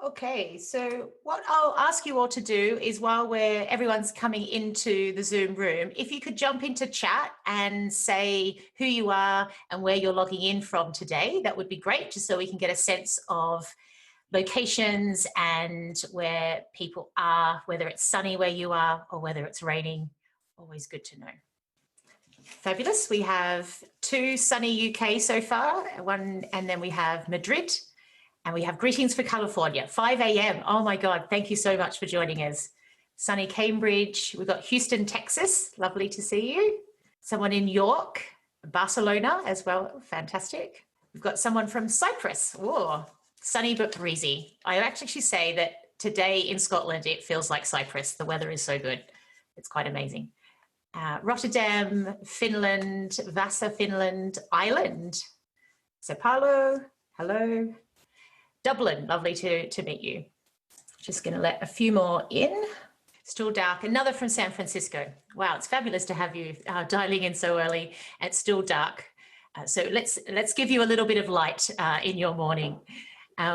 Okay, so what I'll ask you all to do is while everyone's coming into the Zoom room, if you could jump into chat and say who you are and where you're logging in from today, that would be great, just so we can get a sense of locations and where people are, whether it's sunny where you are or whether it's raining. Always good to know. Fabulous. We have 2 sunny UK so far, and then we have Madrid. And we have greetings for California, 5 a.m. Oh my God, thank you so much for joining us. Sunny Cambridge, we've got Houston, Texas, lovely to see you. Someone in York, Barcelona as well, fantastic. We've got someone from Cyprus, oh, sunny but breezy. I actually say that today in Scotland, it feels like Cyprus. The weather is so good, it's quite amazing. Rotterdam, Finland, Vasa, Finland, Ireland, Sao Paulo, hello. Dublin, lovely to meet you. Just going to let a few more in. Still dark. Another from San Francisco. Wow, it's fabulous to have you dialing in so early. It's still dark. So let's give you a little bit of light in your morning.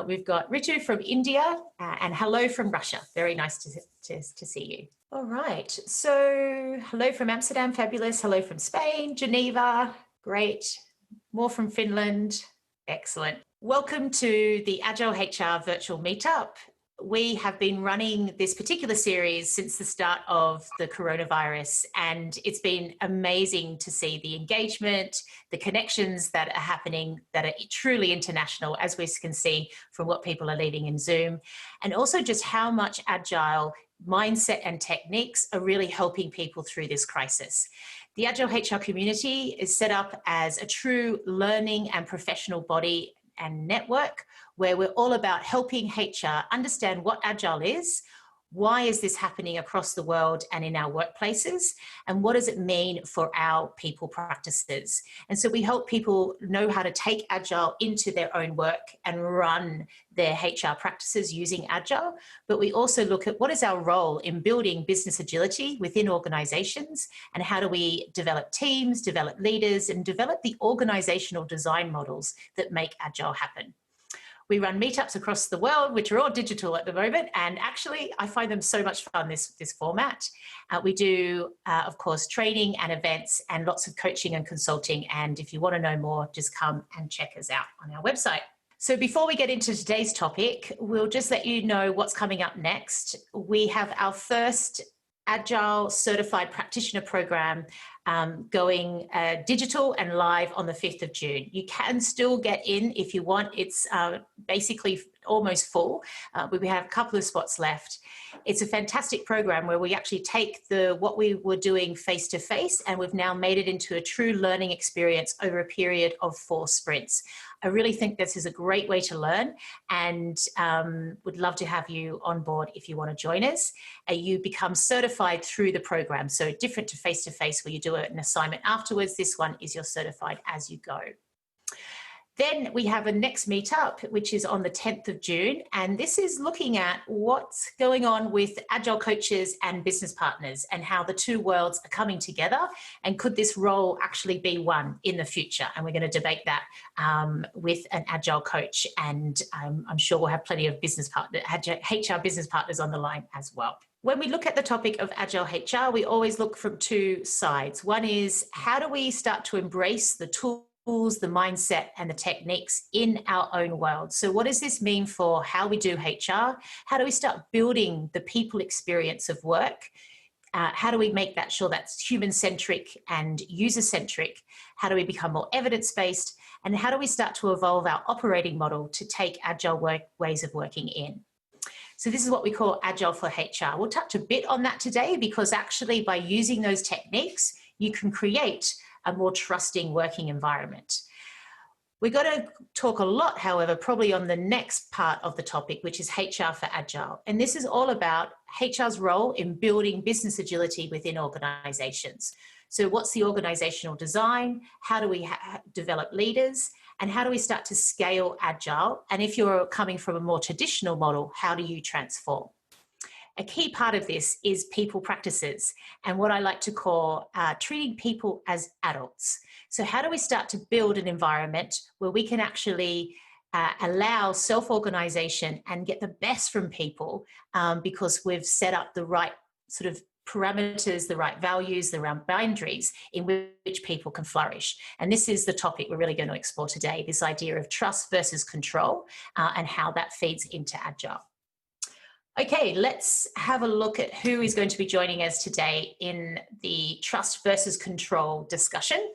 We've got Ritu from India and hello from Russia. Very nice to see you. All right. So hello from Amsterdam, fabulous. Hello from Spain, Geneva, great. More from Finland, excellent. Welcome to the Agile HR virtual meetup. We have been running this particular series since the start of the coronavirus, and it's been amazing to see the engagement, the connections that are happening that are truly international, as we can see from what people are leaving in Zoom, and also just how much Agile mindset and techniques are really helping people through this crisis. The Agile HR community is set up as a true learning and professional body and network where we're all about helping HR understand what Agile is, why is this happening across the world and in our workplaces, and what does it mean for our people practices. And so we help people know how to take Agile into their own work and run their HR practices using Agile, but we also look at what is our role in building business agility within organizations, and how do we develop teams, develop leaders, and develop the organizational design models that make Agile happen. We run meetups across the world, which are all digital at the moment, and actually I find them so much fun, this format. We do, of course, training and events and lots of coaching and consulting, and if you want to know more, just come and check us out on our website. So before we get into today's topic, we'll just let you know what's coming up next. We have our first Agile Certified Practitioner program going digital and live on the 5th of June. You can still get in if you want. It's basically almost full, but we have a couple of spots left. It's a fantastic program where we actually take what we were doing face-to-face and we've now made it into a true learning experience over a period of 4 sprints. I really think this is a great way to learn, and would love to have you on board if you want to join us. You become certified through the program, so different to face-to-face where you do an assignment afterwards. This one is you're certified as you go. Then we have a next meetup, which is on the 10th of June. And this is looking at what's going on with Agile coaches and business partners and how the two worlds are coming together. And could this role actually be one in the future? And we're going to debate that with an Agile coach. And I'm sure we'll have plenty of HR business partners on the line as well. When we look at the topic of Agile HR, we always look from 2 sides. One is, how do we start to embrace the tools, the mindset and the techniques in our own world? So what does this mean for how we do HR? How do we start building the people experience of work? How do we make that sure that's human-centric and user-centric? How do we become more evidence-based? And how do we start to evolve our operating model to take Agile ways of working in? So this is what we call Agile for HR. We'll touch a bit on that today, because actually by using those techniques, you can create a more trusting working environment. We're going to talk a lot, however, probably on the next part of the topic, which is HR for Agile. And this is all about HR's role in building business agility within organizations. So what's the organizational design? How do we develop leaders? And how do we start to scale Agile? And if you're coming from a more traditional model, how do you transform? A key part of this is people practices and what I like to call treating people as adults. So how do we start to build an environment where we can actually allow self-organization and get the best from people because we've set up the right sort of parameters, the right values, the right boundaries in which people can flourish. And this is the topic we're really going to explore today, this idea of trust versus control and how that feeds into Agile. Okay, let's have a look at who is going to be joining us today in the trust versus control discussion.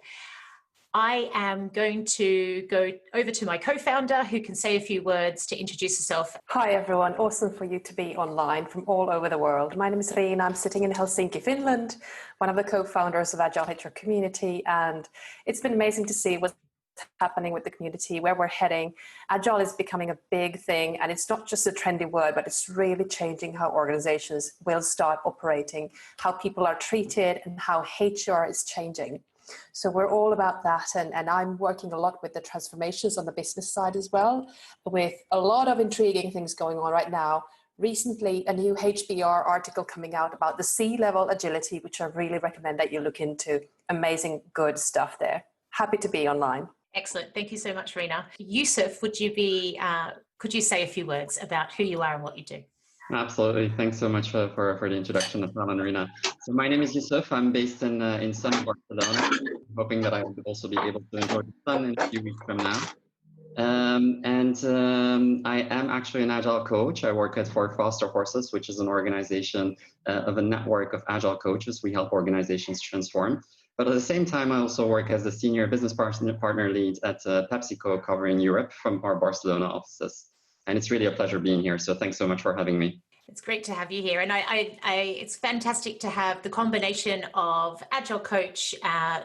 I am going to go over to my co-founder who can say a few words to introduce herself. Hi everyone, awesome for you to be online from all over the world. My name is Riina, I'm sitting in Helsinki, Finland, one of the co-founders of Agile HR Community, and it's been amazing to see what's happening with the community, where we're heading. Agile is becoming a big thing, and it's not just a trendy word, but it's really changing how organizations will start operating, how people are treated, and how HR is changing. So we're all about that, and I'm working a lot with the transformations on the business side as well, with a lot of intriguing things going on right now. Recently, a new HBR article coming out about the C-level agility, which I really recommend that you look into. Amazing, good stuff there. Happy to be online. Excellent. Thank you so much, Riina. Yusuf, could you say a few words about who you are and what you do? Absolutely. Thanks so much for the introduction as well, Riina. So my name is Yusuf. I'm based in sunny Barcelona. I'm hoping that I will also be able to enjoy the sun in a few weeks from now. I am actually an Agile coach. I work for Foster Horses, which is an organization of a network of Agile coaches. We help organizations transform. But at the same time, I also work as the senior business partner lead at Pepsico, covering Europe from our Barcelona offices. And it's really a pleasure being here. So thanks so much for having me. It's great to have you here. And it's fantastic to have the combination of Agile Coach,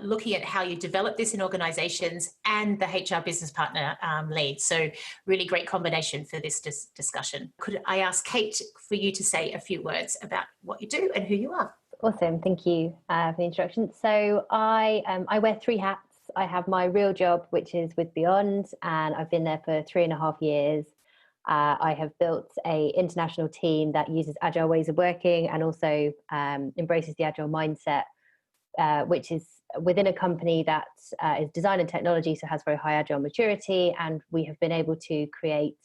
looking at how you develop this in organizations, and the HR business partner lead. So really great combination for this discussion. Could I ask Kate for you to say a few words about what you do and who you are? Awesome. Thank you for the introduction. So I wear 3 hats. I have my real job, which is with Beyond, and I've been there for 3.5 years. I have built an international team that uses agile ways of working and also embraces the agile mindset, which is within a company that is design and technology, so has very high agile maturity. And we have been able to create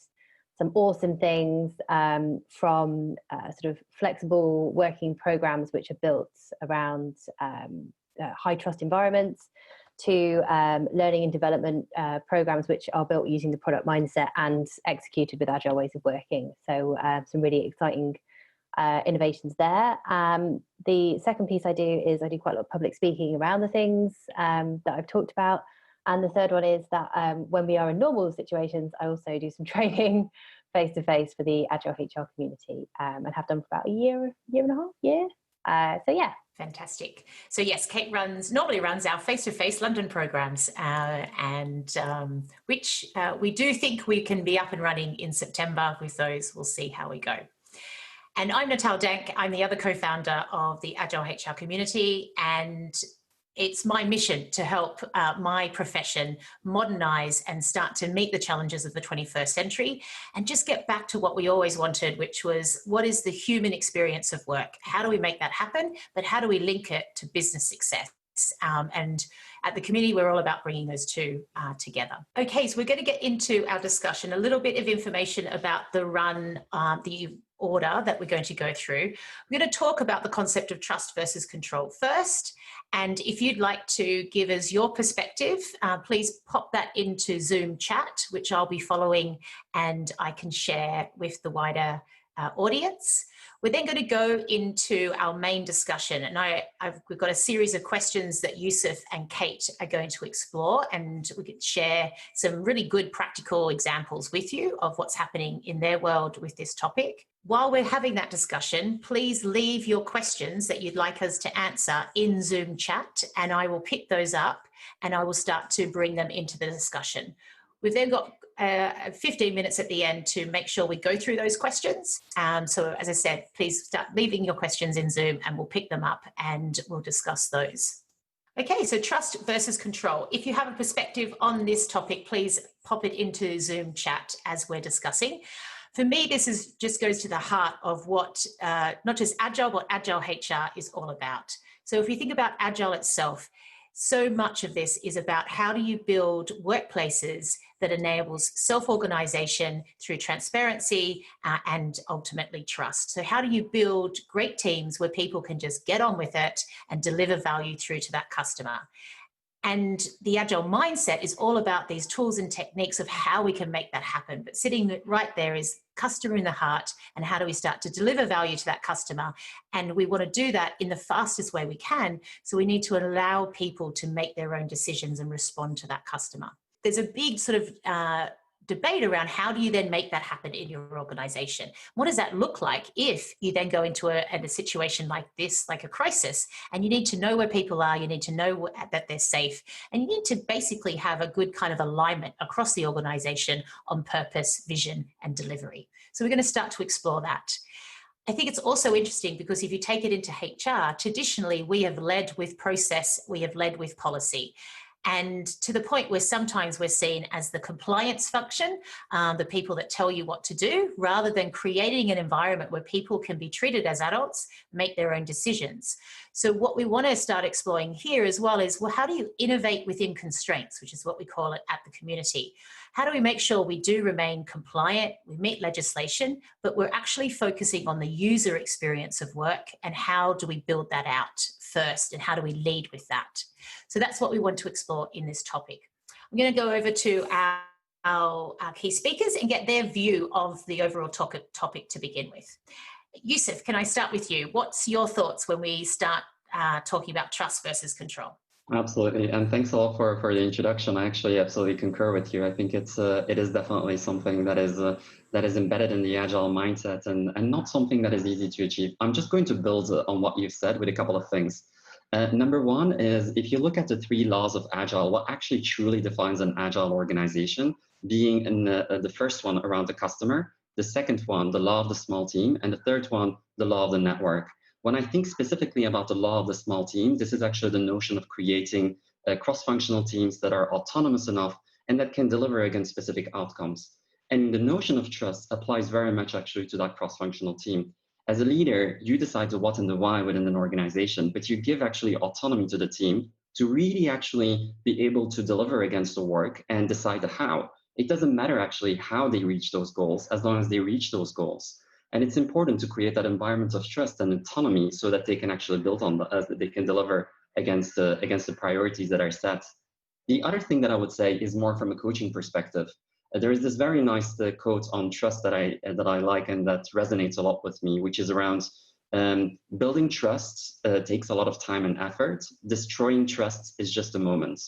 some awesome things from sort of flexible working programs, which are built around high trust environments, to learning and development programs which are built using the product mindset and executed with agile ways of working. So some really exciting innovations there. The second piece I do is I do quite a lot of public speaking around the things that I've talked about. And the third one is that when we are in normal situations, I also do some training face-to-face for the Agile HR community, and have done for about a year and a half. So yeah. Fantastic. So yes, Kate normally runs our face-to-face London programs, which we do think we can be up and running in September with those. We'll see how we go. And I'm Natal Dank. I'm the other co-founder of the Agile HR Community, and it's my mission to help my profession modernize and start to meet the challenges of the 21st century and just get back to what we always wanted, which was, what is the human experience of work? How do we make that happen? But how do we link it to business success? And at the community, we're all about bringing those two together. Okay, so we're going to get into our discussion, a little bit of information about the order that we're going to go through. We're going to talk about the concept of trust versus control first. And if you'd like to give us your perspective, please pop that into Zoom chat, which I'll be following and I can share with the wider audience. We're then going to go into our main discussion, and we've got a series of questions that Yusuf and Kate are going to explore, and we could share some really good practical examples with you of what's happening in their world with this topic. While we're having that discussion, please leave your questions that you'd like us to answer in Zoom chat, and I will pick those up and I will start to bring them into the discussion. We've then got 15 minutes at the end to make sure we go through those questions. So as I said, please start leaving your questions in Zoom and we'll pick them up and we'll discuss those. Okay, so trust versus control. If you have a perspective on this topic, please pop it into Zoom chat as we're discussing. For me, this just goes to the heart of what not just Agile, but Agile HR is all about. So if you think about Agile itself, So much of this is about how do you build workplaces that enables self-organization through transparency and ultimately trust. So how do you build great teams where people can just get on with it and deliver value through to that customer? And the Agile mindset is all about these tools and techniques of how we can make that happen. But sitting right there is customer in the heart, and how do we start to deliver value to that customer? And we want to do that in the fastest way we can. So we need to allow people to make their own decisions and respond to that customer. There's a big sort of debate around how do you then make that happen in your organization? What does that look like if you then go into a situation like this, like a crisis, and you need to know where people are, you need to know that they're safe, and you need to basically have a good kind of alignment across the organization on purpose, vision, and delivery. So we're going to start to explore that. I think it's also interesting because if you take it into HR, traditionally we have led with process, we have led with policy. And to the point where sometimes we're seen as the compliance function, the people that tell you what to do, rather than creating an environment where people can be treated as adults, make their own decisions. So what we want to start exploring here as well is, well, how do you innovate within constraints, which is what we call it at the community? How do we make sure we do remain compliant, we meet legislation, but we're actually focusing on the user experience of work, and how do we build that out first, and how do we lead with that? So that's what we want to explore in this topic. I'm going to go over to our key speakers and get their view of the overall topic to begin with. Yusuf, can I start with you? What's your thoughts when we start talking about trust versus control? Absolutely, and thanks a lot for the introduction. I actually absolutely concur with you. I think it is definitely something that is embedded in the Agile mindset, and not something that is easy to achieve. I'm just going to build on what you've said with a couple of things. Number one is, if you look at the 3 laws of Agile, what actually truly defines an Agile organization, being in the first one around the customer, the second one, the law of the small team, and the third one, the law of the network. When I think specifically about the law of the small team, this is actually the notion of creating cross-functional teams that are autonomous enough and that can deliver against specific outcomes. And the notion of trust applies very much actually to that cross-functional team. As a leader, you decide the what and the why within an organization, but you give actually autonomy to the team to really actually be able to deliver against the work and decide the how. It doesn't matter actually how they reach those goals, as long as they reach those goals. And it's important to create that environment of trust and autonomy so that they can actually build on they can deliver against the priorities that are set. The other thing that I would say is more from a coaching perspective. There is this very nice quote on trust that I like and that resonates a lot with me, which is around building trust takes a lot of time and effort. Destroying trust is just a moment.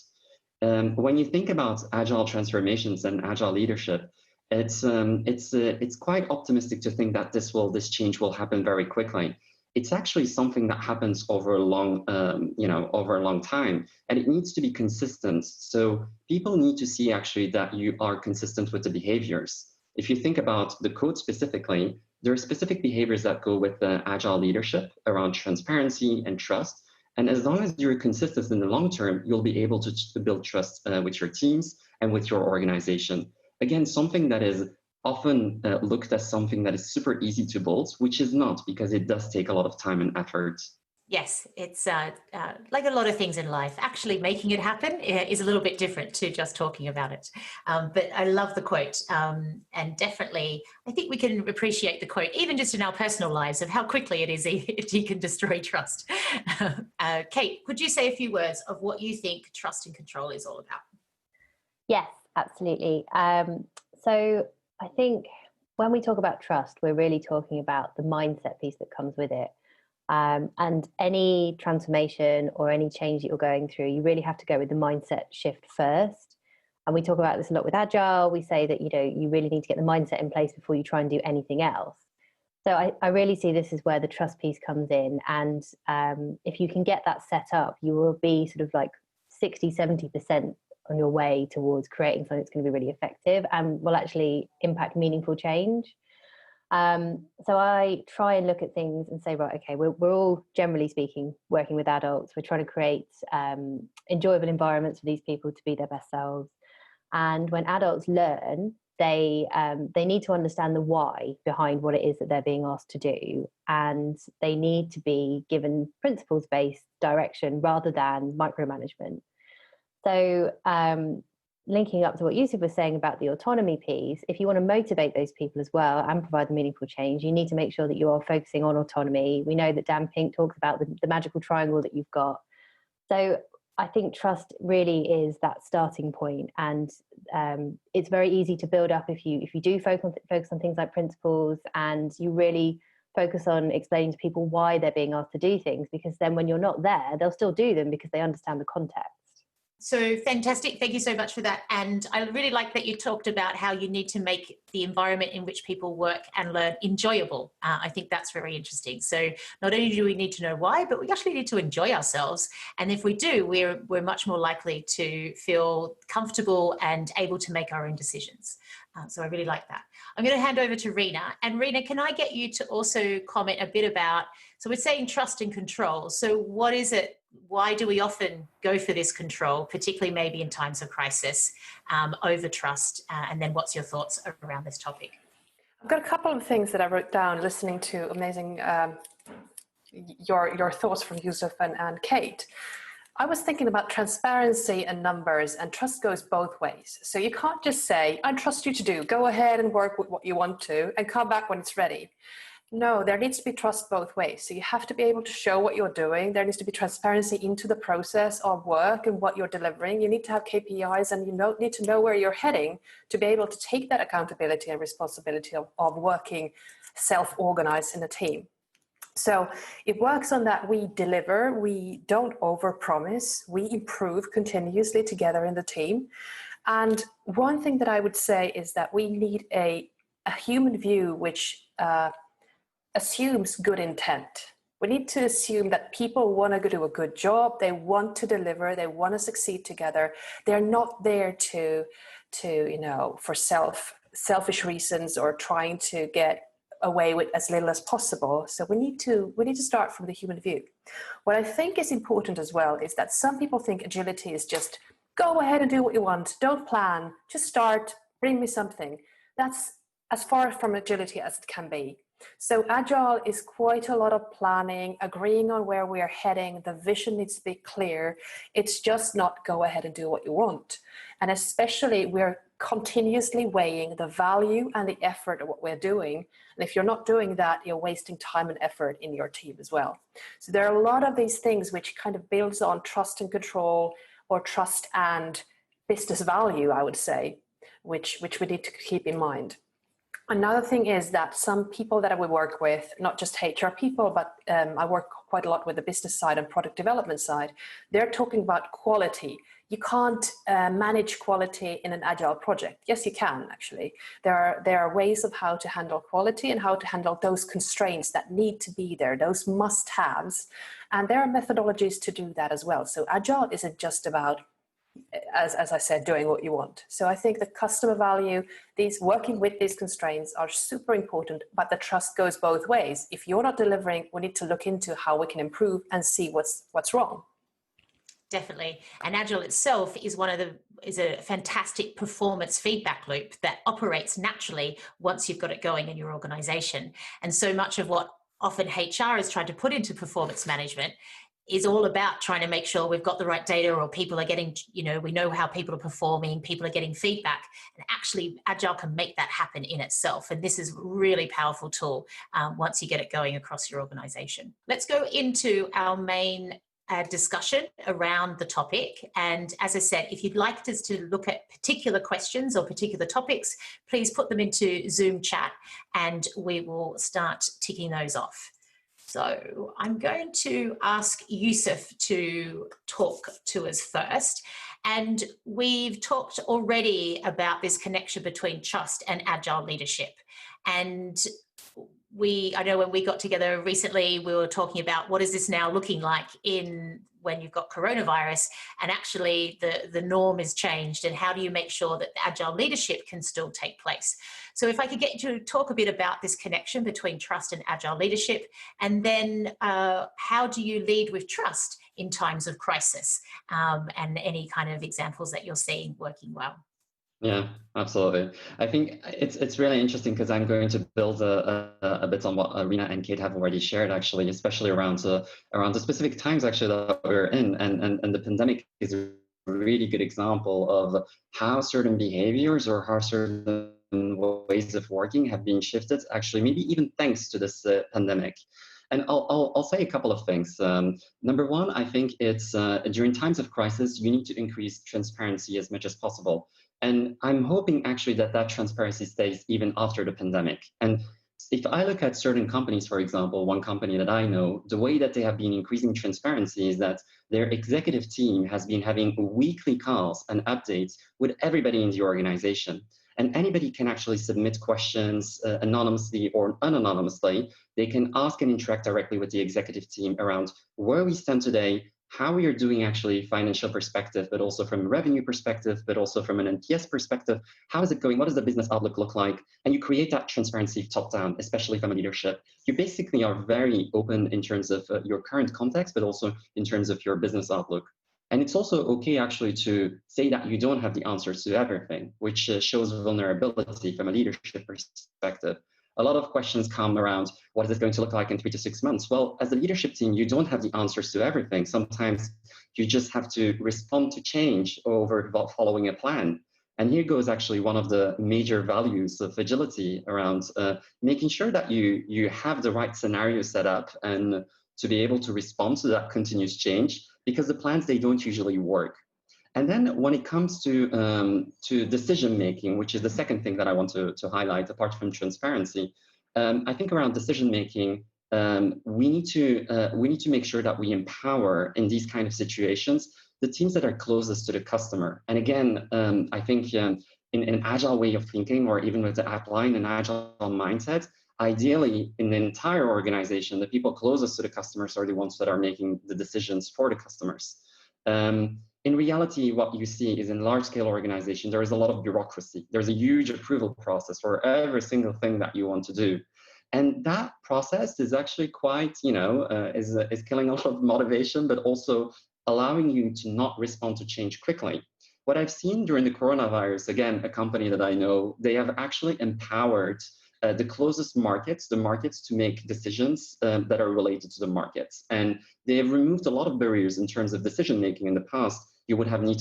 When you think about Agile transformations and Agile leadership, it's quite optimistic to think that this change will happen very quickly. It's actually something that happens over a long time, and it needs to be consistent. So people need to see actually that you are consistent with the behaviors. If you think about the code specifically, there are specific behaviors that go with the Agile leadership around transparency and trust. And as long as you're consistent in the long term, you'll be able to build trust with your teams and with your organization. Again, something that is often looked as something that is super easy to build, which is not, because it does take a lot of time and effort. Yes, it's like a lot of things in life. Actually making it happen is a little bit different to just talking about it. But I love the quote. And definitely, I think we can appreciate the quote, even just in our personal lives, of how quickly it is if you can destroy trust. Kate, could you say a few words of what you think trust and control is all about? Yes, absolutely. So I think when we talk about trust, we're really talking about the mindset piece that comes with it. And any transformation or any change that you're going through, you really have to go with the mindset shift first. And we talk about this a lot with Agile. We say that, you really need to get the mindset in place before you try and do anything else. So I really see this as where the trust piece comes in. And if you can get that set up, you will be sort of like 60-70% on your way towards creating something that's going to be really effective and will actually impact meaningful change. So I try and look at things and say, right, okay, we're all, generally speaking, working with adults. We're trying to create enjoyable environments for these people to be their best selves. And when adults learn, they need to understand the why behind what it is that they're being asked to do, and they need to be given principles-based direction rather than micromanagement. So linking up to what Yusuf was saying about the autonomy piece, if you want to motivate those people as well and provide meaningful change, you need to make sure that you are focusing on autonomy. We know that Dan Pink talks about the magical triangle that you've got. So I think trust really is that starting point, and it's very easy to build up if you do focus on things like principles, and you really focus on explaining to people why they're being asked to do things, because then when you're not there, they'll still do them because they understand the context. So fantastic. Thank you so much for that. And I really like that you talked about how you need to make the environment in which people work and learn enjoyable. I think that's very interesting. So not only do we need to know why, but we actually need to enjoy ourselves. And if we do, we're much more likely to feel comfortable and able to make our own decisions. So I really like that. I'm going to hand over to Rena. And Rena, can I get you to also comment a bit about, so we're saying trust and control. So what is it? Why do we often go for this control, particularly maybe in times of crisis, over trust? And then what's your thoughts around this topic? I've got a couple of things that I wrote down listening to amazing your thoughts from Yusuf and Kate. I was thinking about transparency and numbers, and trust goes both ways. So you can't just say, I trust you to do, go ahead and work with what you want to and come back when it's ready. No, there needs to be trust both ways. So you have to be able to show what you're doing. There needs to be transparency into the process of work and what you're delivering. You need to have KPIs, and you need to know where you're heading to be able to take that accountability and responsibility of working self-organized in a team. So it works on that we deliver, we don't overpromise, we improve continuously together in the team. And one thing that I would say is that we need a human view which assumes good intent. We need to assume that people want to do a good job, they want to deliver, they want to succeed together. They're not there to for selfish reasons or trying to get away with as little as possible. So we need to start from the human view. What I think is important as well is that some people think agility is just go ahead and do what you want, don't plan, just start, bring me something. That's as far from agility as it can be. So Agile is quite a lot of planning, agreeing on where we are heading. The vision needs to be clear. It's just not go ahead and do what you want. And especially we're continuously weighing the value and the effort of what we're doing. And if you're not doing that, you're wasting time and effort in your team as well. So there are a lot of these things which kind of builds on trust and control, or trust and business value, I would say, which we need to keep in mind. Another thing is that some people that I would work with, not just HR people, but I work quite a lot with the business side and product development side, they're talking about quality. You can't manage quality in an agile project. Yes, you can, actually. There are ways of how to handle quality and how to handle those constraints that need to be there, those must-haves. And there are methodologies to do that as well. So agile isn't just about, as I said, doing what you want. So I think the customer value, these working with these constraints are super important, but the trust goes both ways. If you're not delivering, we need to look into how we can improve and see what's wrong. Definitely. And Agile itself is is a fantastic performance feedback loop that operates naturally once you've got it going in your organization. And so much of what often HR is trying to put into performance management is all about trying to make sure we've got the right data, or people are getting, we know how people are performing, people are getting feedback. And actually Agile can make that happen in itself. And this is a really powerful tool once you get it going across your organization. Let's go into our main discussion around the topic. And as I said, if you'd like us to look at particular questions or particular topics, please put them into Zoom chat and we will start ticking those off. So I'm going to ask Yusuf to talk to us first. And we've talked already about this connection between trust and agile leadership. And I know when we got together recently, we were talking about what is this now looking like when you've got coronavirus, and actually the norm has changed, and how do you make sure that the agile leadership can still take place? So if I could get you to talk a bit about this connection between trust and agile leadership, and then how do you lead with trust in times of crisis, and any kind of examples that you're seeing working well? Yeah, absolutely. I think it's really interesting because I'm going to build a bit on what Rina and Kate have already shared, actually, especially around the specific times actually that we're in, and the pandemic is a really good example of how certain behaviors or how certain ways of working have been shifted, actually, maybe even thanks to this pandemic. And I'll say a couple of things. Number one, I think it's during times of crisis, you need to increase transparency as much as possible. And I'm hoping actually that that transparency stays even after the pandemic. And if I look at certain companies, for example, one company that I know, the way that they have been increasing transparency is that their executive team has been having weekly calls and updates with everybody in the organization. And anybody can actually submit questions anonymously or unanonymously. They can ask and interact directly with the executive team around where we stand today, how we are doing actually financial perspective, but also from a revenue perspective, but also from an NPS perspective. How is it going? What does the business outlook look like? And you create that transparency top down, especially from a leadership. You basically are very open in terms of your current context, but also in terms of your business outlook. And it's also okay actually to say that you don't have the answers to everything, which shows vulnerability from a leadership perspective. A lot of questions come around, what is it going to look like in 3 to 6 months? Well, as a leadership team, you don't have the answers to everything. Sometimes you just have to respond to change over following a plan. And here goes actually one of the major values of agility around making sure that you have the right scenario set up and to be able to respond to that continuous change, because the plans, they don't usually work. And then when it comes to decision making, which is the second thing that I want to highlight, apart from transparency, I think around decision making, we need to make sure that we empower in these kind of situations the teams that are closest to the customer. And again, I think in an agile way of thinking, or even with the outline and agile mindset, ideally in the entire organization, the people closest to the customers are the ones that are making the decisions for the customers. In reality, what you see is in large-scale organizations, there is a lot of bureaucracy. There's a huge approval process for every single thing that you want to do. And that process is actually quite, is killing a lot of motivation, but also allowing you to not respond to change quickly. What I've seen during the coronavirus, again, a company that I know, they have actually empowered the closest markets, the markets to make decisions that are related to the markets. And they have removed a lot of barriers in terms of decision making. In the past, you would have needed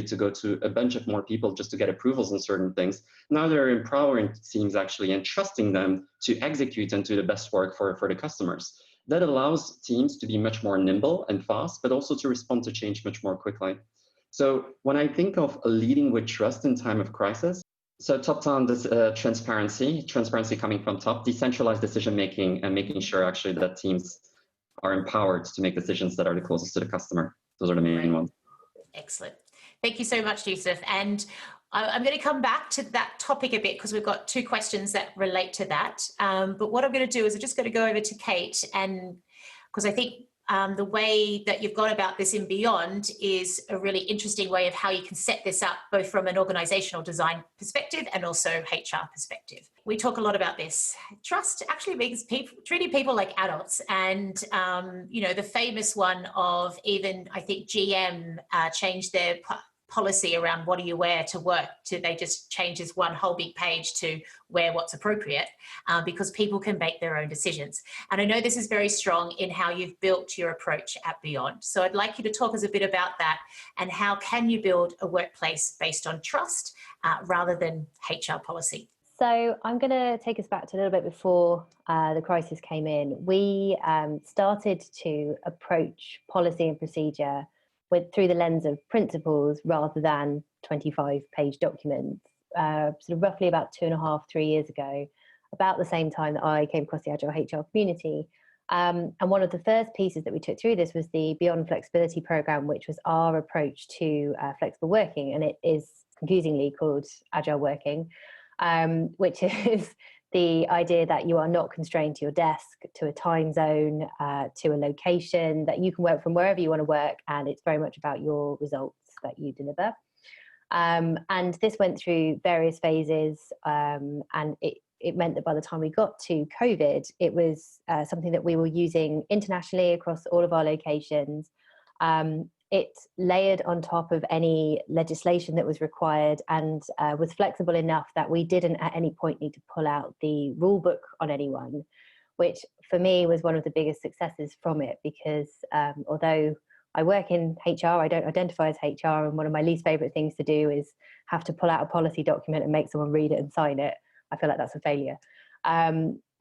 to go to a bunch of more people just to get approvals on certain things. Now they're empowering teams actually and trusting them to execute and do the best work for the customers. That allows teams to be much more nimble and fast, but also to respond to change much more quickly. So when I think of leading with trust in time of crisis, so top down, this transparency coming from top, decentralized decision making, and making sure actually that teams are empowered to make decisions that are the closest to the customer. Those are the main ones. Excellent. Thank you so much, Yusuf. And I'm going to come back to that topic a bit because we've got two questions that relate to that. But what I'm going to do is I'm just going to go over to Kate, and because I think the way that you've gone about this in Beyond is a really interesting way of how you can set this up, both from an organizational design perspective and also HR perspective. We talk a lot about this. Trust actually means treating people like adults. And, the famous one of even, I think, GM changed their policy around what do you wear to work to they just change this one whole big page to wear what's appropriate because people can make their own decisions. And I know this is very strong in how you've built your approach at Beyond. So I'd like you to talk us a bit about that and how can you build a workplace based on trust rather than HR policy. So I'm going to take us back to a little bit before the crisis came in. We started to approach policy and procedure through the lens of principles rather than 25-page documents, sort of roughly about 2.5-3 years ago, about the same time that I came across the Agile HR community. And one of the first pieces that we took through this was the Beyond Flexibility program, which was our approach to flexible working. And it is confusingly called Agile Working, which is the idea that you are not constrained to your desk, to a time zone, to a location, that you can work from wherever you want to work, and it's very much about your results that you deliver. And this went through various phases, and it meant that by the time we got to COVID, it was something that we were using internationally across all of our locations. And it layered on top of any legislation that was required, and was flexible enough that we didn't at any point need to pull out the rule book on anyone, which for me was one of the biggest successes from it, because although I work in HR, I don't identify as HR, and one of my least favorite things to do is have to pull out a policy document and make someone read it and sign it. I feel like that's a failure.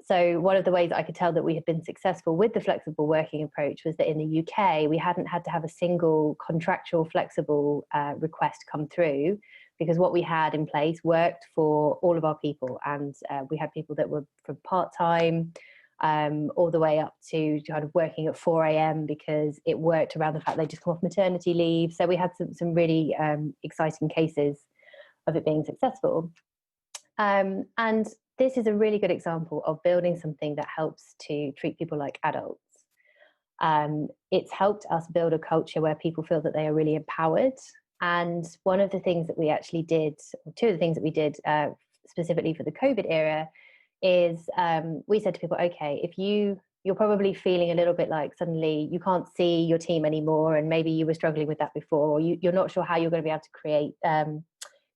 So one of the ways I could tell that we had been successful with the flexible working approach was that in the UK, we hadn't had to have a single contractual flexible request come through, because what we had in place worked for all of our people. And we had people that were from part-time all the way up to kind of working at 4 a.m. because it worked around the fact they just come off maternity leave. So we had some really exciting cases of it being successful. And this is a really good example of building something that helps to treat people like adults. It's helped us build a culture where people feel that they are really empowered. And one of the things that we actually did, or two of the things that we did specifically for the COVID era, is we said to people, okay, if you're probably feeling a little bit like suddenly you can't see your team anymore, and maybe you were struggling with that before, or you're not sure how you're going to be able to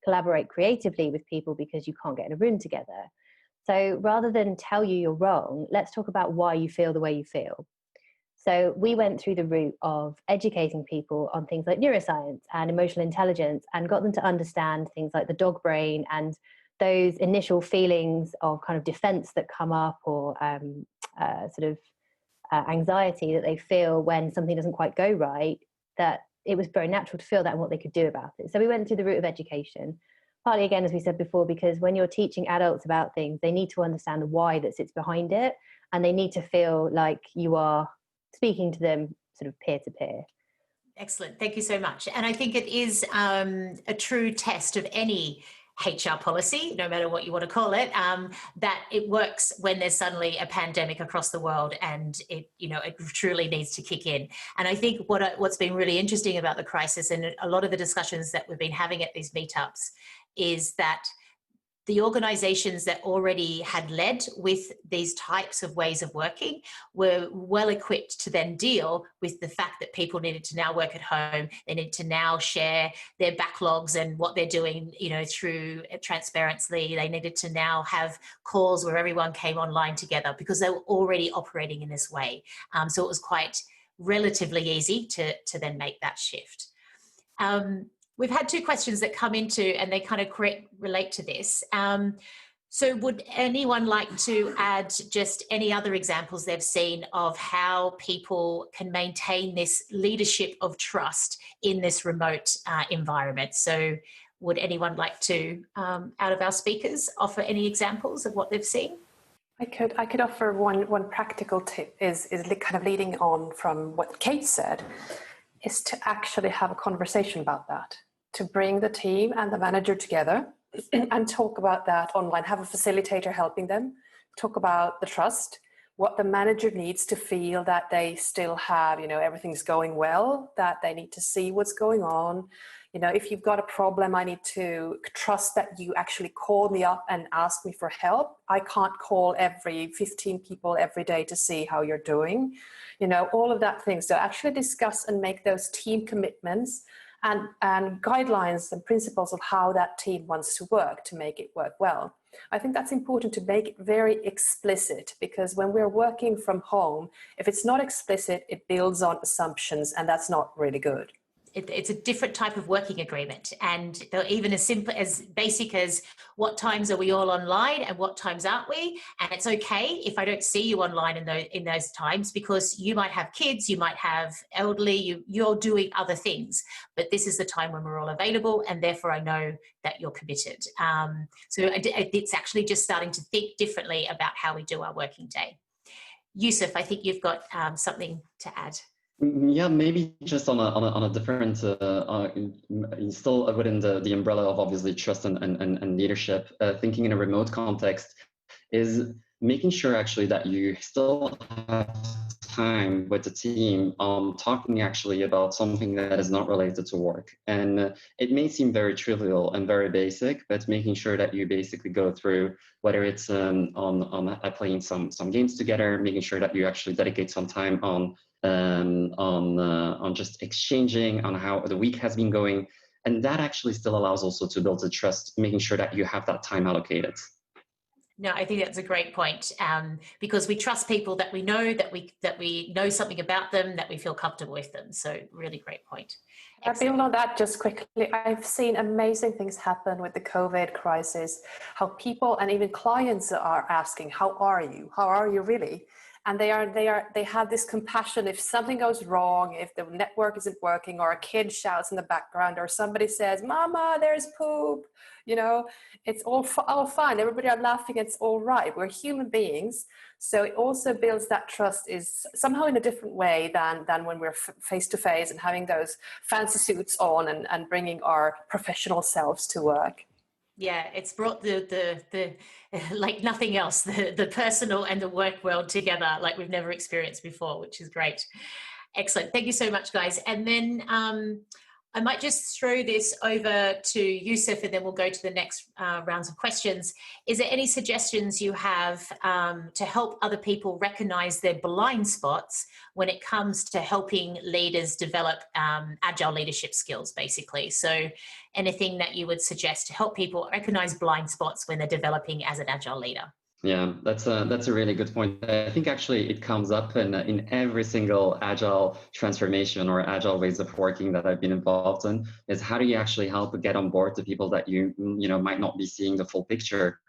collaborate creatively with people because you can't get in a room together. So rather than tell you you're wrong, let's talk about why you feel the way you feel. So we went through the route of educating people on things like neuroscience and emotional intelligence, and got them to understand things like the dog brain and those initial feelings of kind of defense that come up, or anxiety that they feel when something doesn't quite go right, that it was very natural to feel that and what they could do about it. So we went through the route of education, partly, again, as we said before, because when you're teaching adults about things, they need to understand the why that sits behind it, and they need to feel like you are speaking to them sort of peer to peer. Excellent. Thank you so much. And I think it is a true test of any HR policy, no matter what you want to call it, that it works when there's suddenly a pandemic across the world, and it truly needs to kick in. And I think what's been really interesting about the crisis, and a lot of the discussions that we've been having at these meetups, is that the organizations that already had led with these types of ways of working were well equipped to then deal with the fact that people needed to now work at home. They need to now share their backlogs and what they're doing, through transparency. They needed to now have calls where everyone came online together because they were already operating in this way. So it was quite relatively easy to then make that shift. We've had two questions that come into, and they kind of relate to this. So would anyone like to add just any other examples they've seen of how people can maintain this leadership of trust in this remote environment? So would anyone like to, out of our speakers, offer any examples of what they've seen? I could offer one practical tip is kind of leading on from what Kate said, is to actually have a conversation about that, to bring the team and the manager together and talk about that online, have a facilitator helping them, talk about the trust, what the manager needs to feel that they still have, everything's going well, that they need to see what's going on. If you've got a problem, I need to trust that you actually call me up and ask me for help. I can't call every 15 people every day to see how you're doing. All of that things. So actually discuss and make those team commitments and guidelines and principles of how that team wants to work to make it work well. I think that's important to make it very explicit, because when we're working from home, if it's not explicit, it builds on assumptions, and that's not really good. It's a different type of working agreement, and they're even as simple as basic as what times are we all online and what times aren't we. And it's okay if I don't see you online in those times, because you might have kids, you might have elderly, you're doing other things, but this is the time when we're all available, and therefore I know that you're committed. So it's actually just starting to think differently about how we do our working day. Yusuf, I think you've got something to add. Yeah, maybe just on a different, still within the umbrella of obviously trust and leadership, thinking in a remote context is making sure actually that you still have time with the team talking actually about something that is not related to work. And it may seem very trivial and very basic, but making sure that you basically go through, whether it's on playing some games together, making sure that you actually dedicate some time on on just exchanging on how the week has been going. And that actually still allows also to build the trust, making sure that you have that time allocated. No, I think that's a great point, because we trust people that we know, that we know something about them, that we feel comfortable with them. So really great point. I build on that just quickly. I've seen amazing things happen with the COVID crisis, how people and even clients are asking, how are you? How are you really? And they have this compassion. If something goes wrong, if the network isn't working, or a kid shouts in the background, or somebody says, "Mama, there's poop," it's all fine. Everybody are laughing. It's all right. We're human beings. So it also builds that trust is somehow in a different way than when we're face to face and having those fancy suits on and bringing our professional selves to work. Yeah, it's brought the like nothing else, the personal and the work world together like we've never experienced before, which is great. Excellent. Thank you so much, guys. And then I might just throw this over to Yusuf, and then we'll go to the next rounds of questions. Is there any suggestions you have to help other people recognize their blind spots when it comes to helping leaders develop agile leadership skills, basically? So anything that you would suggest to help people recognize blind spots when they're developing as an agile leader? Yeah, that's a really good point. I think actually it comes up in every single agile transformation or agile ways of working that I've been involved in, is how do you actually help get on board the people that you might not be seeing the full picture.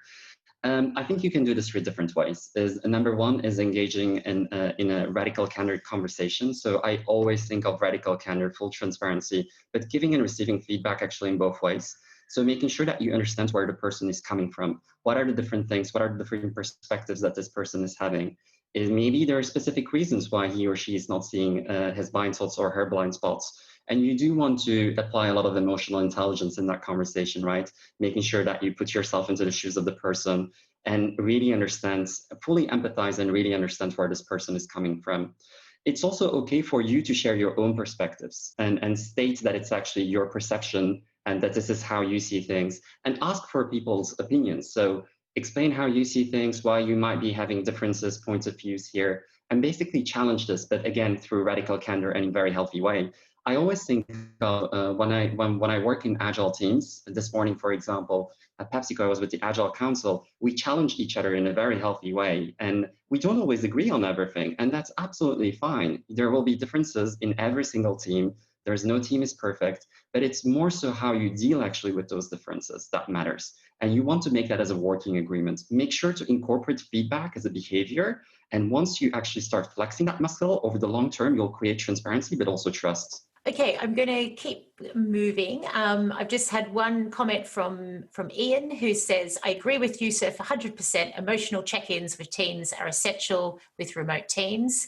I think you can do this 3 different ways. Number one is engaging in a radical candor conversation. So I always think of radical candor, full transparency, but giving and receiving feedback actually in both ways. So making sure that you understand where the person is coming from. What are the different things? What are the different perspectives that this person is having? Is maybe there are specific reasons why he or she is not seeing his blind spots or her blind spots. And you do want to apply a lot of emotional intelligence in that conversation, right? Making sure that you put yourself into the shoes of the person and really understand, fully empathize and really understand where this person is coming from. It's also okay for you to share your own perspectives and state that it's actually your perception and that this is how you see things, and ask for people's opinions. So explain how you see things, why you might be having differences, points of views here, and basically challenge this, but again, through radical candor and in a very healthy way. I always think when I work in agile teams, this morning, for example, at Pepsico, I was with the Agile Council, we challenged each other in a very healthy way. And we don't always agree on everything, and that's absolutely fine. There will be differences in every single team. There's no team is perfect, but it's more so how you deal actually with those differences that matters. And you want to make that as a working agreement. Make sure to incorporate feedback as a behavior. And once you actually start flexing that muscle over the long term, you'll create transparency, but also trust. Okay, I'm going to keep moving. I've just had one comment from Ian, who says, I agree with Yusuf 100%. Emotional check-ins with teams are essential with remote teams.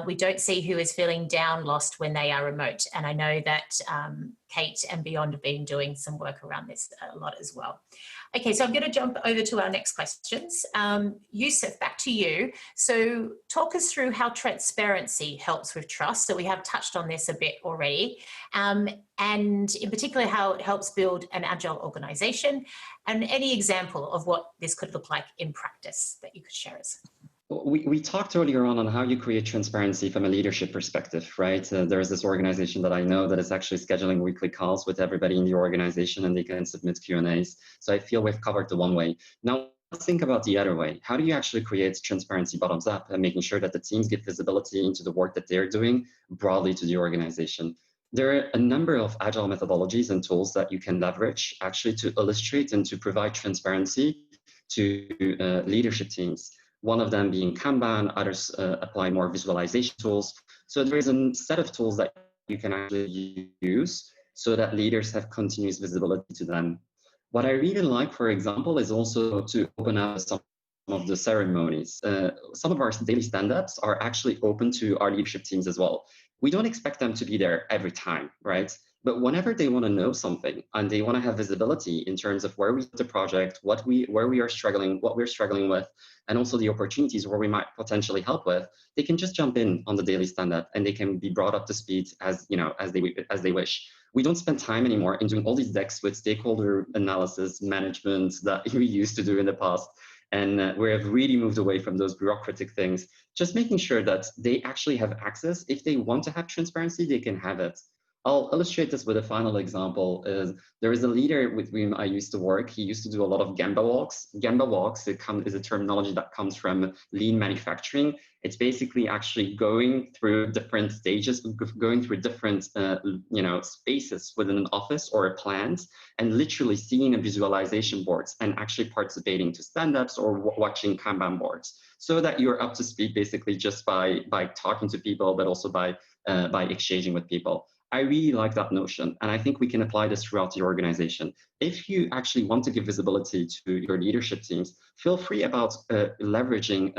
We don't see who is feeling down, lost when they are remote. And I know that Kate and Beyond have been doing some work around this a lot as well. Okay, so I'm going to jump over to our next questions. Yusuf, back to you. So talk us through how transparency helps with trust. So we have touched on this a bit already. And in particular, how it helps build an agile organization, and any example of what this could look like in practice that you could share us. We talked earlier on how you create transparency from a leadership perspective, right? There's this organization that I know that is actually scheduling weekly calls with everybody in the organization, and they can submit Q&As. So I feel we've covered the one way. Now, let's think about the other way. How do you actually create transparency bottoms up and making sure that the teams get visibility into the work that they're doing broadly to the organization? There are a number of agile methodologies and tools that you can leverage actually to illustrate and to provide transparency to leadership teams. One of them being Kanban, others apply more visualization tools. So there is a set of tools that you can actually use so that leaders have continuous visibility to them. What I really like, for example, is also to open up some of the ceremonies. Some of our daily stand-ups are actually open to our leadership teams as well. We don't expect them to be there every time, right? But whenever they want to know something and they want to have visibility in terms of where we are the project, where we are struggling, what we're struggling with, and also the opportunities where we might potentially help with, they can just jump in on the daily stand-up and they can be brought up to speed as they wish. We don't spend time anymore in doing all these decks with stakeholder analysis management that we used to do in the past. And we have really moved away from those bureaucratic things, just making sure that they actually have access. If they want to have transparency, they can have it. I'll illustrate this with a final example. There is a leader with whom I used to work. He used to do a lot of Gemba walks. Gemba walks is a terminology that comes from lean manufacturing. It's basically actually going through different stages, going through different spaces within an office or a plant, and literally seeing a visualization boards and actually participating to stand-ups or watching Kanban boards, so that you're up to speed basically just by talking to people, but also by exchanging with people. I really like that notion, and I think we can apply this throughout the organization. If you actually want to give visibility to your leadership teams, feel free about leveraging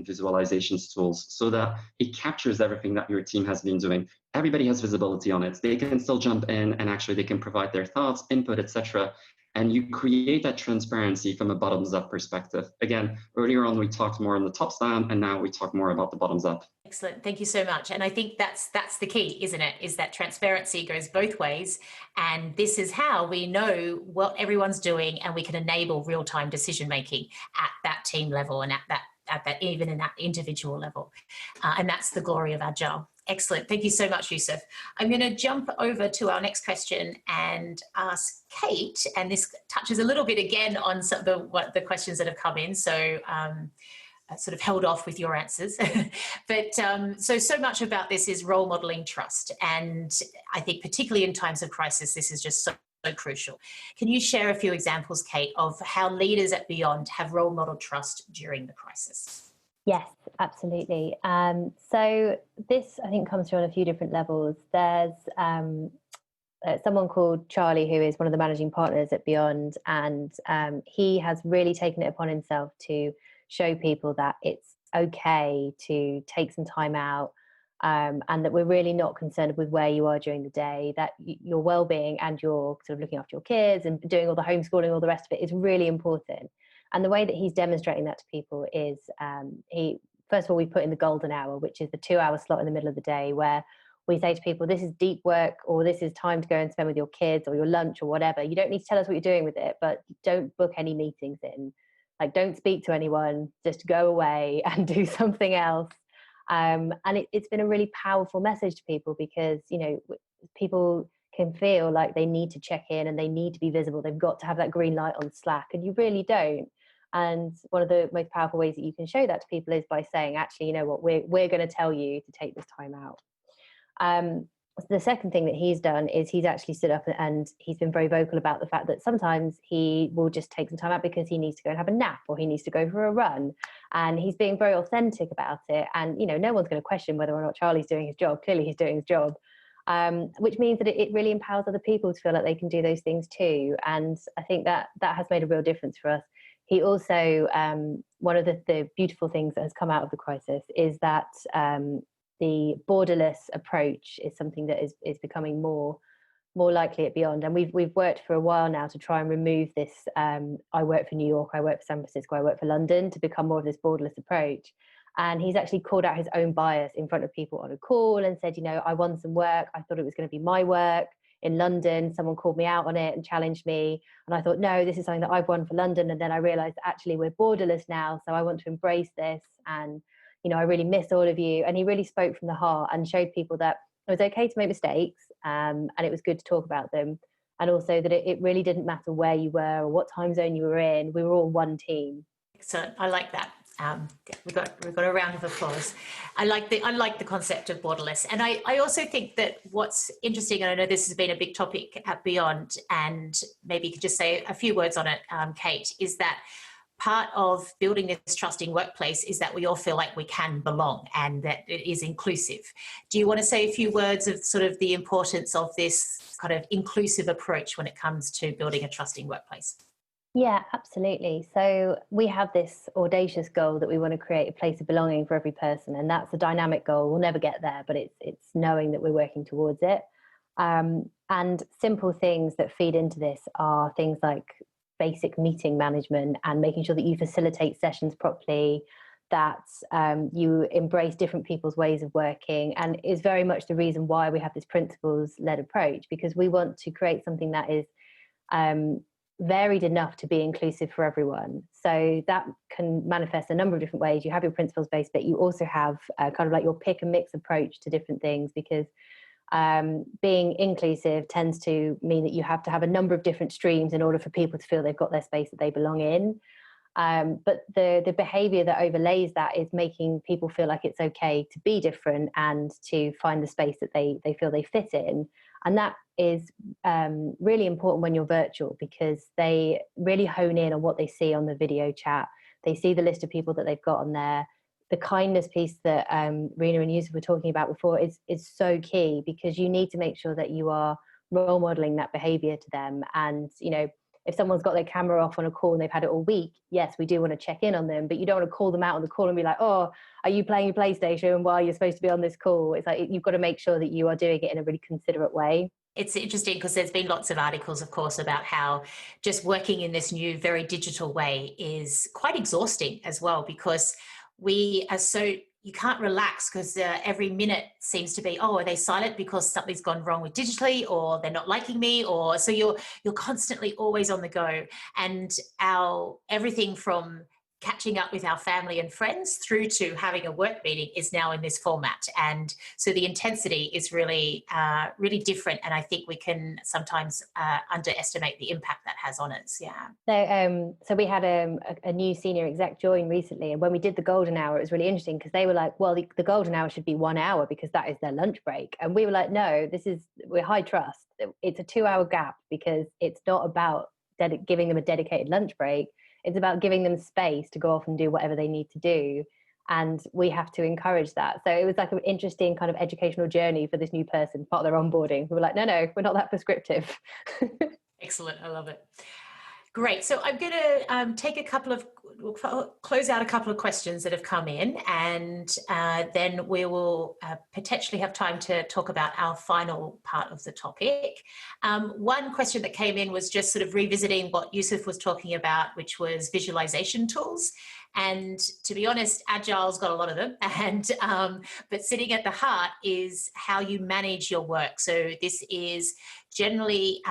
visualizations tools so that it captures everything that your team has been doing. Everybody has visibility on it. They can still jump in and actually they can provide their thoughts, input, etc. And you create that transparency from a bottoms-up perspective. Again, earlier on we talked more on the tops down, and now we talk more about the bottoms up. Excellent. Thank you so much. And I think that's the key, isn't it? Is that transparency goes both ways. And this is how we know what everyone's doing, and we can enable real-time decision-making at that team level and at that even in that individual level. And that's the glory of Agile. Excellent. Thank you so much, Yusuf. I'm going to jump over to our next question and ask Kate, and this touches a little bit again on some of the questions that have come in. So sort of held off with your answers. But so much about this is role modeling trust. And I think particularly in times of crisis, this is just so crucial. Can you share a few examples, Kate, of how leaders at Beyond have role model trust during the crisis? Yes, absolutely. So this, I think, comes through on a few different levels. There's someone called Charlie, who is one of the managing partners at Beyond, and he has really taken it upon himself to show people that it's okay to take some time out, and that we're really not concerned with where you are during the day, that your well-being and your sort of looking after your kids and doing all the homeschooling, all the rest of it is really important. And the way that he's demonstrating that to people is, first of all, we put in the golden hour, which is the 2-hour slot in the middle of the day, where we say to people, this is deep work, or this is time to go and spend with your kids or your lunch or whatever. You don't need to tell us what you're doing with it, but don't book any meetings in. Like, don't speak to anyone, just go away and do something else. And it's been a really powerful message to people, because, people can feel like they need to check in and they need to be visible. They've got to have that green light on Slack, and you really don't. And one of the most powerful ways that you can show that to people is by saying, actually, you know what, we're going to tell you to take this time out. The second thing that he's done is he's actually stood up and he's been very vocal about the fact that sometimes he will just take some time out because he needs to go and have a nap, or he needs to go for a run. And he's being very authentic about it. And, no one's going to question whether or not Charlie's doing his job. Clearly he's doing his job. Which means that it really empowers other people to feel like they can do those things too. And I think that has made a real difference for us. He also, one of the beautiful things that has come out of the crisis is that the borderless approach is something that is becoming more likely at Beyond. And we've worked for a while now to try and remove this, I work for New York, I work for San Francisco, I work for London, to become more of this borderless approach. And he's actually called out his own bias in front of people on a call and said, I won some work. I thought it was going to be my work in London. Someone called me out on it and challenged me. And I thought, no, this is something that I've won for London. And then I realized that actually we're borderless now. So I want to embrace this. And, I really miss all of you. And he really spoke from the heart and showed people that it was okay to make mistakes. And it was good to talk about them. And also that it really didn't matter where you were or what time zone you were in. We were all one team. Excellent. I like that. We've got a round of applause. I like the concept of borderless. And I also think that what's interesting, and I know this has been a big topic at Beyond, and maybe you could just say a few words on it, Kate, is that part of building this trusting workplace is that we all feel like we can belong and that it is inclusive. Do you want to say a few words of sort of the importance of this kind of inclusive approach when it comes to building a trusting workplace? Yeah, absolutely. So we have this audacious goal that we want to create a place of belonging for every person. And that's a dynamic goal. We'll never get there, but it's knowing that we're working towards it. And simple things that feed into this are things like basic meeting management and making sure that you facilitate sessions properly, that you embrace different people's ways of working, and is very much the reason why we have this principles-led approach, because we want to create something that is varied enough to be inclusive for everyone. So that can manifest a number of different ways. You have your principles-based, but you also have kind of like your pick and mix approach to different things, because being inclusive tends to mean that you have to have a number of different streams in order for people to feel they've got their space that they belong in. But the behavior that overlays that is making people feel like it's okay to be different and to find the space that they feel they fit in. And that is really important when you're virtual, because they really hone in on what they see on the video chat. They see the list of people that they've got on there. The kindness piece that Rena and Yusuf were talking about before is so key, because you need to make sure that you are role modeling that behavior to them. And, you know, if someone's got their camera off on a call and they've had it all week, yes, we do want to check in on them, but you don't want to call them out on the call and be like, oh, are you playing your PlayStation while you're supposed to be on this call? It's like, you've got to make sure that you are doing it in a really considerate way. It's interesting because there's been lots of articles, of course, about how just working in this new, very digital way is quite exhausting as well, because we are so, you can't relax, because every minute seems to be, oh, are they silent because something's gone wrong with digitally, or they're not liking me, or so you're constantly always on the go. And our everything from catching up with our family and friends through to having a work meeting is now in this format. And so the intensity is really, really different. And I think we can sometimes underestimate the impact that has on us. Yeah. So we had a new senior exec join recently. And when we did the golden hour, it was really interesting, because they were like, well, the golden hour should be 1 hour because that is their lunch break. And we were like, no, we're high trust. It's a 2-hour gap, because it's not about giving them a dedicated lunch break. It's about giving them space to go off and do whatever they need to do. And we have to encourage that. So it was like an interesting kind of educational journey for this new person, part of their onboarding. We were like, no, we're not that prescriptive. Excellent. I love it. Great. So I'm going to close out a couple of questions that have come in, and then we will potentially have time to talk about our final part of the topic. One question that came in was just sort of revisiting what Yusuf was talking about, which was visualization tools. And to be honest, Agile's got a lot of them, and but sitting at the heart is how you manage your work. So this is generally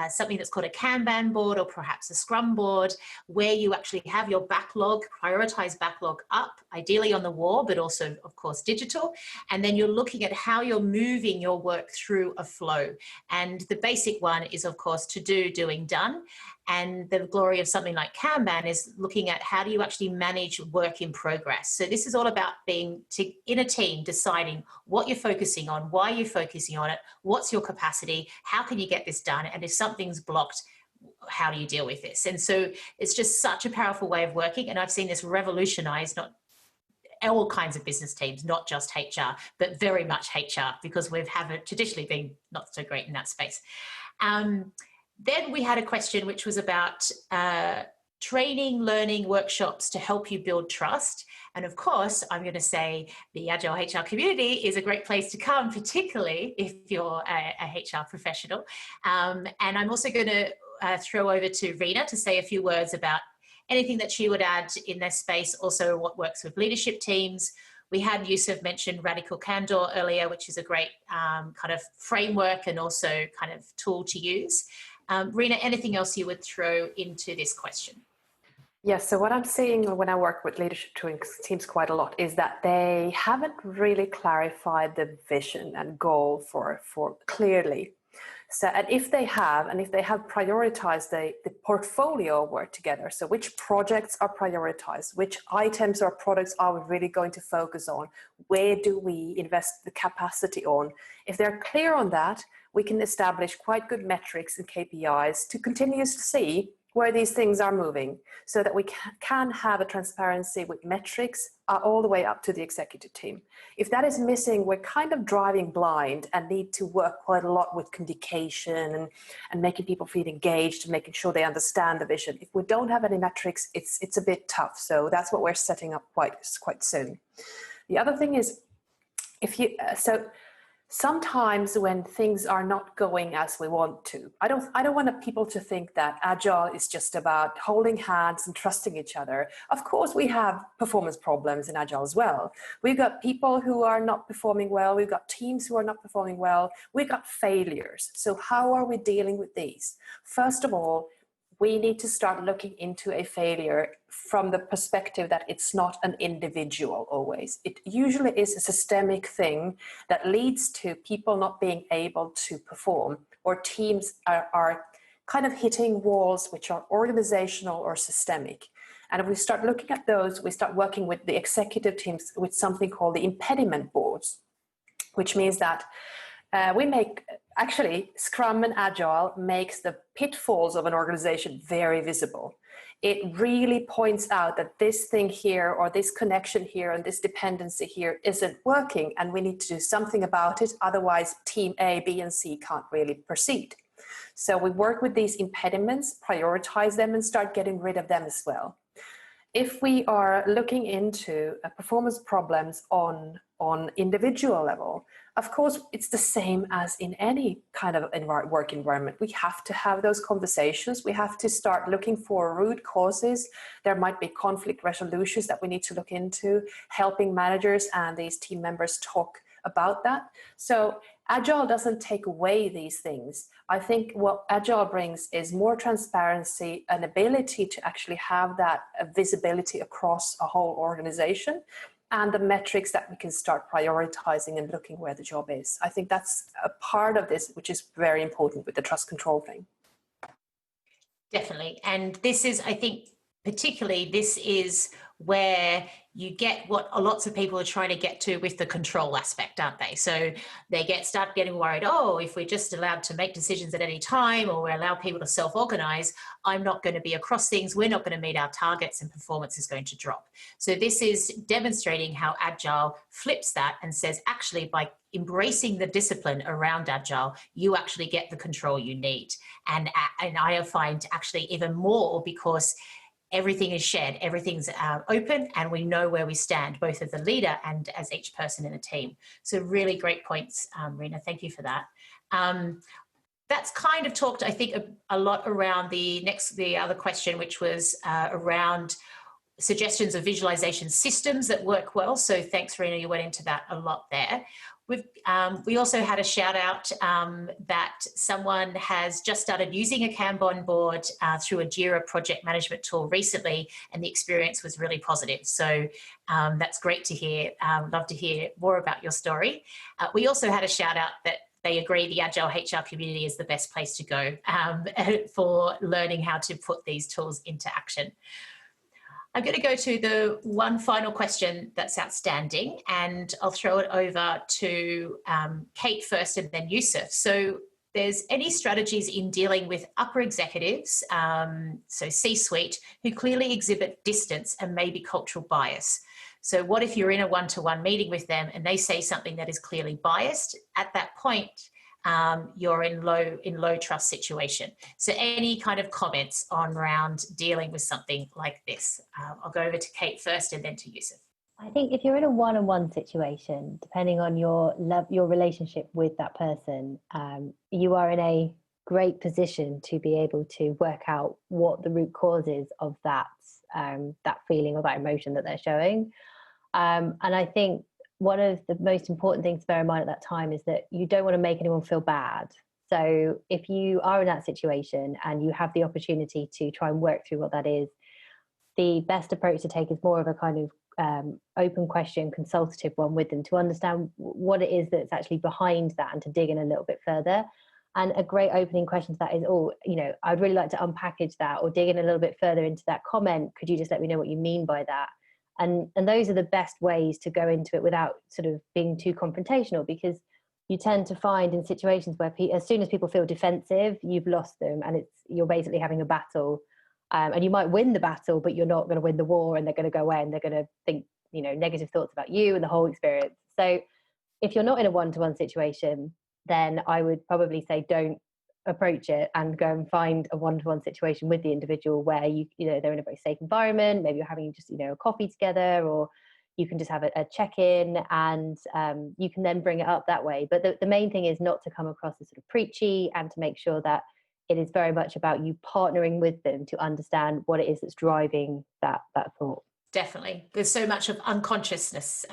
something that's called a Kanban board, or perhaps a Scrum board, where you actually have your backlog, prioritized backlog up, ideally on the wall, but also, of course, digital. And then you're looking at how you're moving your work through a flow. And the basic one is, of course, to do, doing, done. And the glory of something like Kanban is looking at how do you actually manage work in progress. So this is all about being in a team, deciding what you're focusing on, why you're focusing on it, what's your capacity, how can you get this done, and if something's blocked, how do you deal with this? And so it's just such a powerful way of working. And I've seen this revolutionize not all kinds of business teams, not just HR, but very much HR, because we've traditionally been not so great in that space. Then we had a question which was about training, learning workshops to help you build trust. And of course, I'm going to say the Agile HR community is a great place to come, particularly if you're a HR professional. And I'm also going to throw over to Rena to say a few words about anything that she would add in this space, also what works with leadership teams. We had Yusuf mention Radical Candor earlier, which is a great kind of framework and also kind of tool to use. Rena, anything else you would throw into this question? Yes, so what I'm seeing when I work with leadership teams quite a lot is that they haven't really clarified the vision and goal for clearly. So, and if they have prioritized the portfolio of work together, so which projects are prioritized, which items or products are we really going to focus on, where do we invest the capacity on? If they're clear on that, we can establish quite good metrics and KPIs to continuously see where these things are moving, so that we can have a transparency with metrics all the way up to the executive team. If that is missing, we're kind of driving blind and need to work quite a lot with communication and making people feel engaged and making sure they understand the vision. If we don't have any metrics, it's a bit tough. So that's what we're setting up quite soon. The other thing is, sometimes when things are not going as we want to, I don't want people to think that Agile is just about holding hands and trusting each other. Of course, we have performance problems in Agile as well. We've got people who are not performing well. We've got teams who are not performing well. We've got failures. So how are we dealing with these? First of all, we need to start looking into a failure from the perspective that it's not an individual always. It usually is a systemic thing that leads to people not being able to perform, or teams are kind of hitting walls which are organizational or systemic. And if we start looking at those, we start working with the executive teams with something called the impediment boards, which means that actually, Scrum and Agile makes the pitfalls of an organization very visible. It really points out that this thing here, or this connection here, and this dependency here isn't working, and we need to do something about it. Otherwise, team A, B, and C can't really proceed. So we work with these impediments, prioritize them, and start getting rid of them as well. If we are looking into performance problems on individual level, of course, it's the same as in any kind of work environment. We have to have those conversations. We have to start looking for root causes. There might be conflict resolutions that we need to look into, helping managers and these team members talk about that. So Agile doesn't take away these things. I think what Agile brings is more transparency, an ability to actually have that visibility across a whole organization, and the metrics that we can start prioritizing and looking where the job is. I think that's a part of this, which is very important with the trust control thing. Definitely. And this is, I think, particularly, this is where you get what lots of people are trying to get to with the control aspect, aren't they? So they start getting worried, oh, if we're just allowed to make decisions at any time, or we allow people to self-organize, I'm not going to be across things, we're not going to meet our targets, and performance is going to drop. So this is demonstrating how Agile flips that and says, actually, by embracing the discipline around Agile, you actually get the control you need. And I find actually even more, because everything is shared, everything's open, and we know where we stand, both as a leader and as each person in a team. So really great points, Rena. Thank you for that. That's kind of talked, I think, a lot around the other question, which was around suggestions of visualization systems that work well. So thanks, Rena, you went into that a lot there. We also had a shout out that someone has just started using a Kanban board through a Jira project management tool recently, and the experience was really positive. So that's great to hear. Love to hear more about your story. We also had a shout out that they agree the Agile HR community is the best place to go for learning how to put these tools into action. I'm going to go to the one final question that's outstanding, and I'll throw it over to Kate first and then Yusuf. So there's any strategies in dealing with upper executives, so C-suite, who clearly exhibit distance and maybe cultural bias? So what if you're in a one-to-one meeting with them and they say something that is clearly biased? At that point, you're in low trust situation. So any kind of comments on around dealing with something like this? I'll go over to Kate first and then to Yusuf. I think if you're in a one-on-one situation, depending on your relationship with that person, you are in a great position to be able to work out what the root cause is of that feeling or that emotion that they're showing. And I think one of the most important things to bear in mind at that time is that you don't want to make anyone feel bad. So if you are in that situation and you have the opportunity to try and work through what that is, the best approach to take is more of a kind of open question, consultative one with them, to understand what it is that's actually behind that and to dig in a little bit further. And a great opening question to that is, I'd really like to unpackage that or dig in a little bit further into that comment. Could you just let me know what you mean by that? And those are the best ways to go into it without sort of being too confrontational, because you tend to find in situations where as soon as people feel defensive, you've lost them, and you're basically having a battle. And you might win the battle, but you're not going to win the war, and they're going to go away and they're going to think, negative thoughts about you and the whole experience. So if you're not in a one-to-one situation, then I would probably say don't approach it and go and find a one-to-one situation with the individual where they're in a very safe environment. Maybe you're having just a coffee together, or you can just have a check-in, and you can then bring it up that way. But the main thing is not to come across as sort of preachy, and to make sure that it is very much about you partnering with them to understand what it is that's driving that thought. Definitely. There's so much of unconsciousness,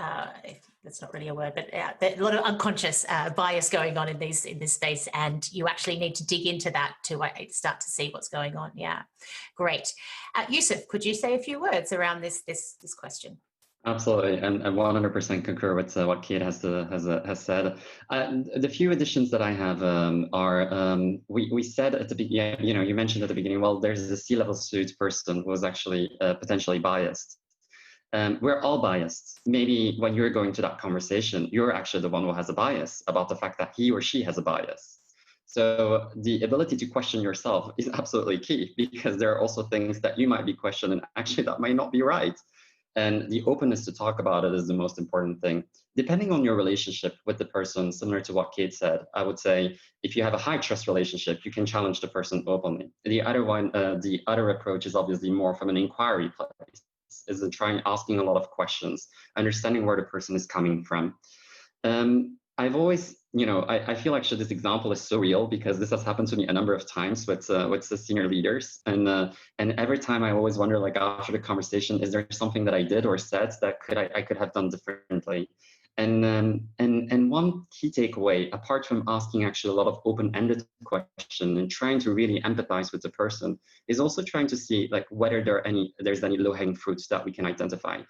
if that's not really a word, but there's a lot of unconscious bias going on in this space, and you actually need to dig into that to start to see what's going on. Yeah, great. Yusuf, could you say a few words around this question? Absolutely, and 100% concur with what Kate has said. The few additions that I have are we said at the beginning, you mentioned at the beginning, well, there's a C-level suit person who was actually potentially biased. We're all biased. Maybe when you're going to that conversation, you're actually the one who has a bias about the fact that he or she has a bias. So the ability to question yourself is absolutely key, because there are also things that you might be questioning, actually that might not be right. And the openness to talk about it is the most important thing. Depending on your relationship with the person, similar to what Kate said, I would say if you have a high trust relationship, you can challenge the person openly. The other approach is obviously more from an inquiry place, is asking a lot of questions, understanding where the person is coming from. I've always, I feel actually this example is so real, because this has happened to me a number of times with the senior leaders, and every time I always wonder, like, after the conversation, is there something that I did or said that I could have done differently? And one key takeaway, apart from asking actually a lot of open-ended questions and trying to really empathize with the person, is also trying to see like whether there's any low-hanging fruits that we can identify.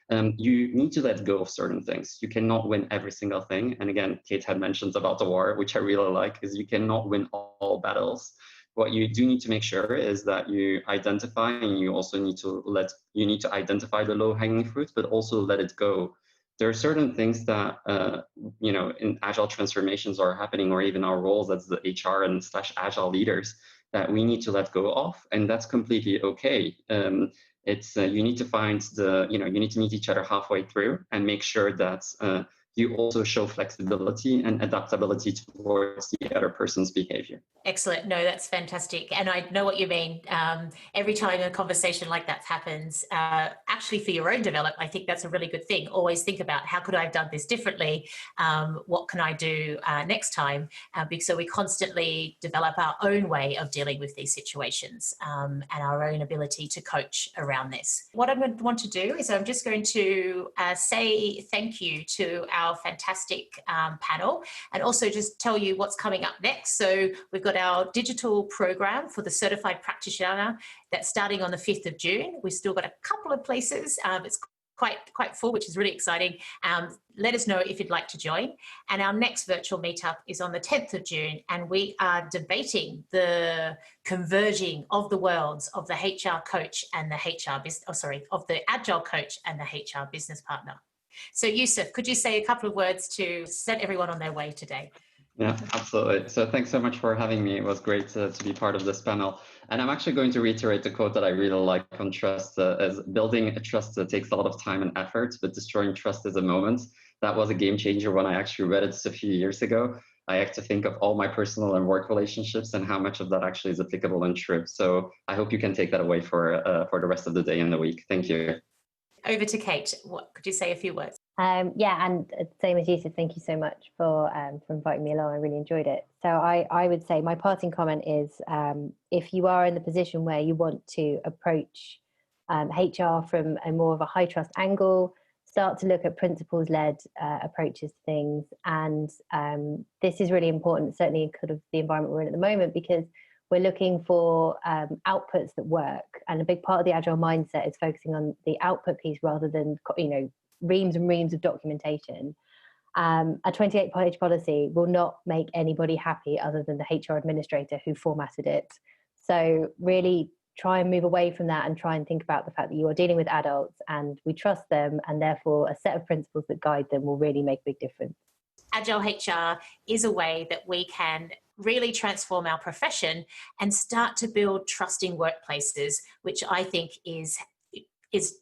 You need to let go of certain things. You cannot win every single thing. And again, Kate had mentioned about the war, which I really like, is you cannot win all battles. What you do need to make sure is that you identify, and you also need to identify the low-hanging fruit, but also let it go. There are certain things that in agile transformations are happening, or even our roles as the HR and / agile leaders, that we need to let go of, and that's completely okay. It's you need to find you need to meet each other halfway through and make sure that you also show flexibility and adaptability towards the other person's behavior. Excellent. No, that's fantastic. And I know what you mean. Every time a conversation like that happens, actually for your own development, I think that's a really good thing. Always think about, how could I have done this differently? What can I do next time? Because so we constantly develop our own way of dealing with these situations and our own ability to coach around this. What I'm going to want to do is I'm just going to say thank you to our fantastic panel, and also just tell you what's coming up next. So we've got our digital program for the Certified Practitioner that's starting on the 5th of June. We've still got a couple of places. It's quite full, which is really exciting. Let us know if you'd like to join. And our next virtual meetup is on the 10th of June, and we are debating the converging of the worlds of the HR coach and the of the Agile coach and the HR business partner. So Yusuf, could you say a couple of words to set everyone on their way today? Yeah, absolutely. So thanks so much for having me. It was great to be part of this panel. And I'm actually going to reiterate the quote that I really like on trust, as building a trust that takes a lot of time and effort, but destroying trust is a moment. That was a game changer when I actually read it a few years ago. I have to think of all my personal and work relationships and how much of that actually is applicable and true. So I hope you can take that away for the rest of the day and the week. Thank you. Over to Kate. What could you say a few words? Yeah, and same as Yusuf, thank you so much for inviting me along. I really enjoyed it. So I would say my parting comment is, if you are in the position where you want to approach HR from a more of a high trust angle, start to look at principles-led approaches to things. And this is really important, certainly in kind of the environment we're in at the moment, because we're looking for outputs that work. And a big part of the agile mindset is focusing on the output piece rather than, reams and reams of documentation. A 28-page policy will not make anybody happy other than the HR administrator who formatted it. So really try and move away from that and try and think about the fact that you are dealing with adults and we trust them, and therefore a set of principles that guide them will really make a big difference. Agile HR is a way that we can really transform our profession and start to build trusting workplaces, which I think is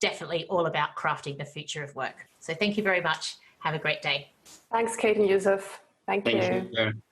definitely all about crafting the future of work. So thank you very much. Have a great day. Thanks, Kate and Yusuf. Thank you.